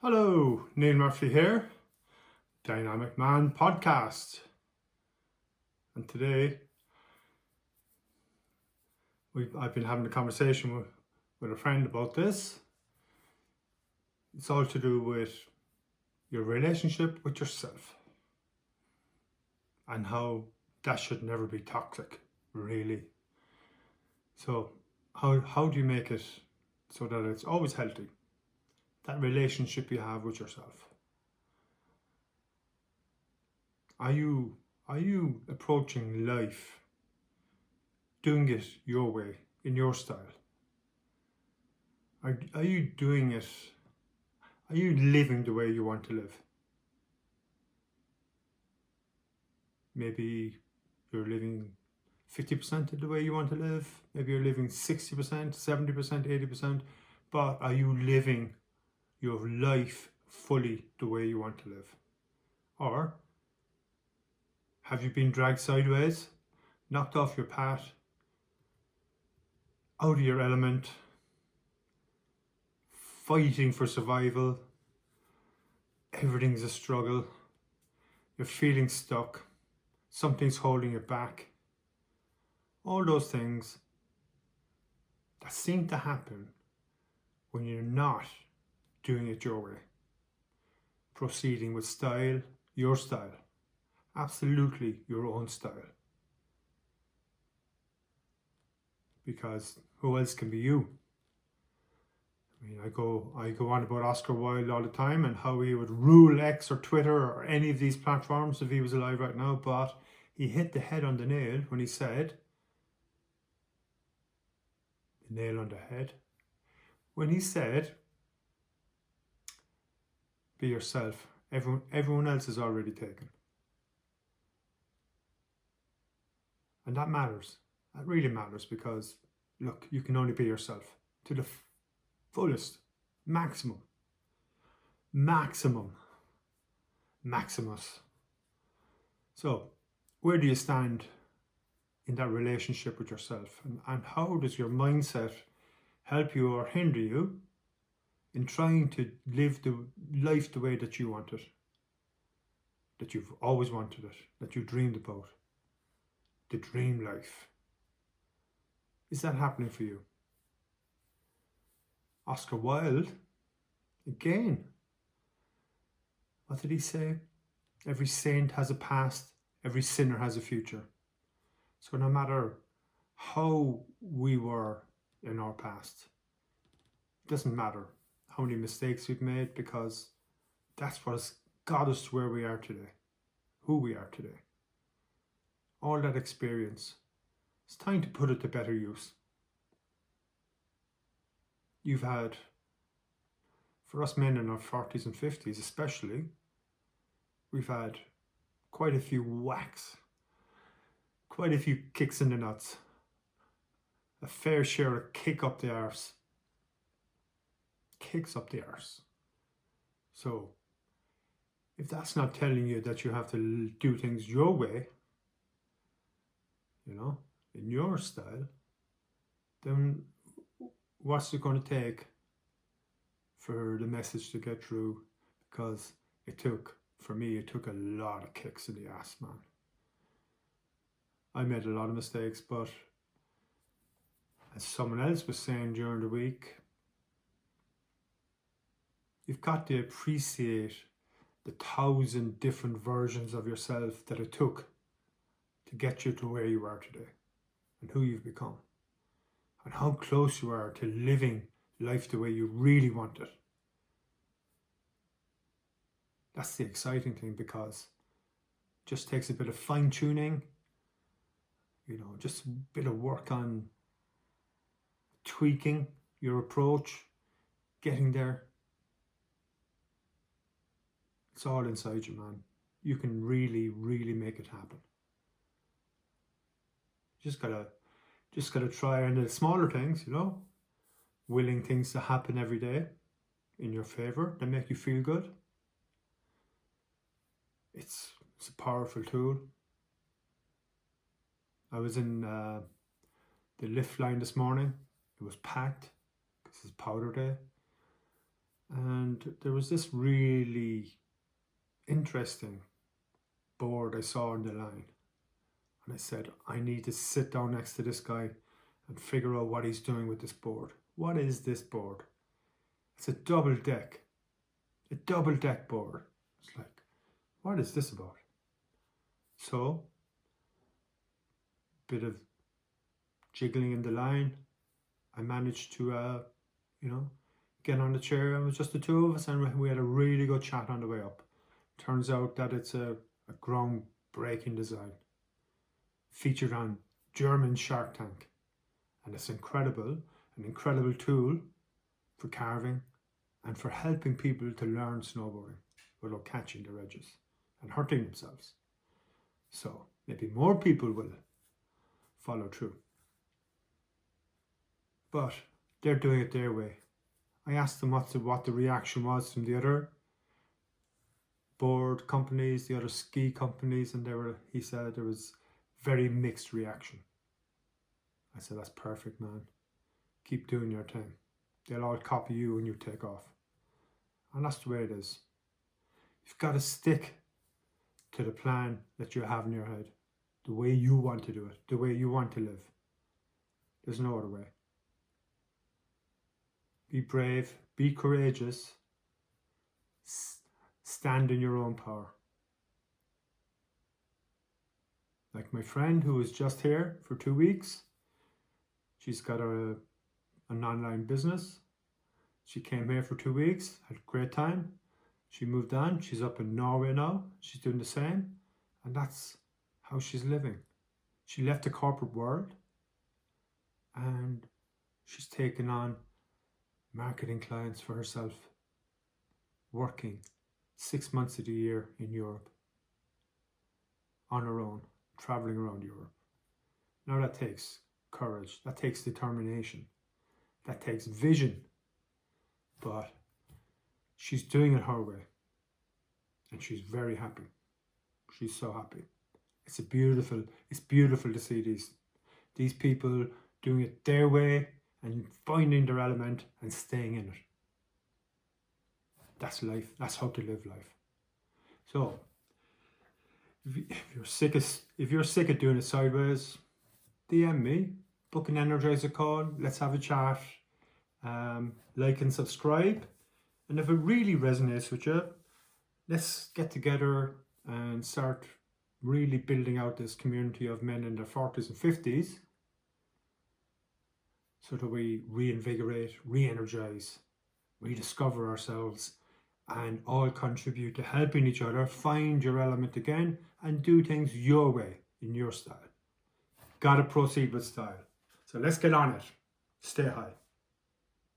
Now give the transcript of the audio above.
Hello, Neil Murphy here, Dynamic Man Podcast. And today I've been having a conversation with a friend about this. It's all to do with your relationship with yourself and how that should never be toxic, really. So how do you make it so that it's always healthy? That relationship you have with yourself. Are you approaching life, doing it your way, in your style? Are you doing it? Are you living the way you want to live? Maybe you're living 50% of the way you want to live. Maybe you're living 60%, 70%, 80%. But are you living your life fully the way you want to live? Or have you been dragged sideways, knocked off your path, out of your element, fighting for survival? Everything's a struggle. You're feeling stuck. Something's holding you back. All those things that seem to happen when you're not doing it your way. Proceeding with style, your style. Absolutely your own style. Because who else can be you? I mean, I go on about Oscar Wilde all the time and how he would rule X or Twitter or any of these platforms if he was alive right now, but he hit the head on the nail when he said, the nail on the head, when he said, be yourself. Everyone else is already taken. And that matters. That really matters because, look, you can only be yourself to the fullest, maximus. So, where do you stand in that relationship with yourself? And how does your mindset help you or hinder you in trying to live the life the way that you want it, that you've always wanted it, that you dreamed about, the dream life? Is that happening for you? Oscar Wilde, again, what did he say? Every saint has a past, every sinner has a future. So no matter how we were in our past, it doesn't matter how many mistakes we've made, because that's what has got us to where we are today, who we are today. All that experience, it's time to put it to better use. You've had, for us men in our 40s and 50s especially, we've had quite a few whacks, quite a few kicks in the nuts, a fair share of kicks up the arse. So if that's not telling you that you have to do things your way, in your style, then what's it going to take for the message to get through? Because for me, it took a lot of kicks in the ass, man. I made a lot of mistakes, but as someone else was saying during the week, you've got to appreciate the 1,000 different versions of yourself that it took to get you to where you are today and who you've become and how close you are to living life the way you really want it. That's the exciting thing, because it just takes a bit of fine tuning, just a bit of work on tweaking your approach, getting there. It's all inside you, man. You can really, really make it happen. Just gotta try on the smaller things, willing things to happen every day in your favor that make you feel good. It's a powerful tool. I was in the lift line this morning. It was packed because it's powder day. And there was this really interesting board I saw on the line. And I said, I need to sit down next to this guy and figure out what he's doing with this board. What is this board? It's a double deck board. It's like, what is this about? So, bit of jiggling in the line. I managed to, get on the chair. It was just the two of us, and we had a really good chat on the way up. Turns out that it's a groundbreaking design, featured on German Shark Tank, and it's an incredible tool for carving and for helping people to learn snowboarding without catching their edges and hurting themselves. So maybe more people will follow through. But they're doing it their way. I asked them what the reaction was from the other board companies, the other ski companies, and he said there was very mixed reaction. I said, that's perfect, man. Keep doing your thing. They'll all copy you when you take off. And that's the way it is. You've got to stick to the plan that you have in your head, the way you want to do it, the way you want to live. There's no other way. Be brave, be courageous, stand in your own power. Like my friend who was just here for 2 weeks, she's got an online business. She came here for 2 weeks, had a great time. She moved on, she's up in Norway now, she's doing the same, and that's how she's living. She left the corporate world and she's taken on marketing clients for herself, working 6 months of the year in Europe on her own, traveling around Europe. Now that takes courage, that takes determination, that takes vision, but she's doing it her way and she's very happy. She's so happy. It's beautiful to see these people doing it their way and finding their element and staying in it. That's life. That's how to live life. So if you're sick of doing it sideways, DM me, book an energizer call, let's have a chat, like and subscribe. And if it really resonates with you, let's get together and start really building out this community of men in their 40s and 50s, so that we reinvigorate, re-energize, rediscover ourselves, and all contribute to helping each other find your element again and do things your way, in your style. Gotta proceed with style. So let's get on it. Stay high.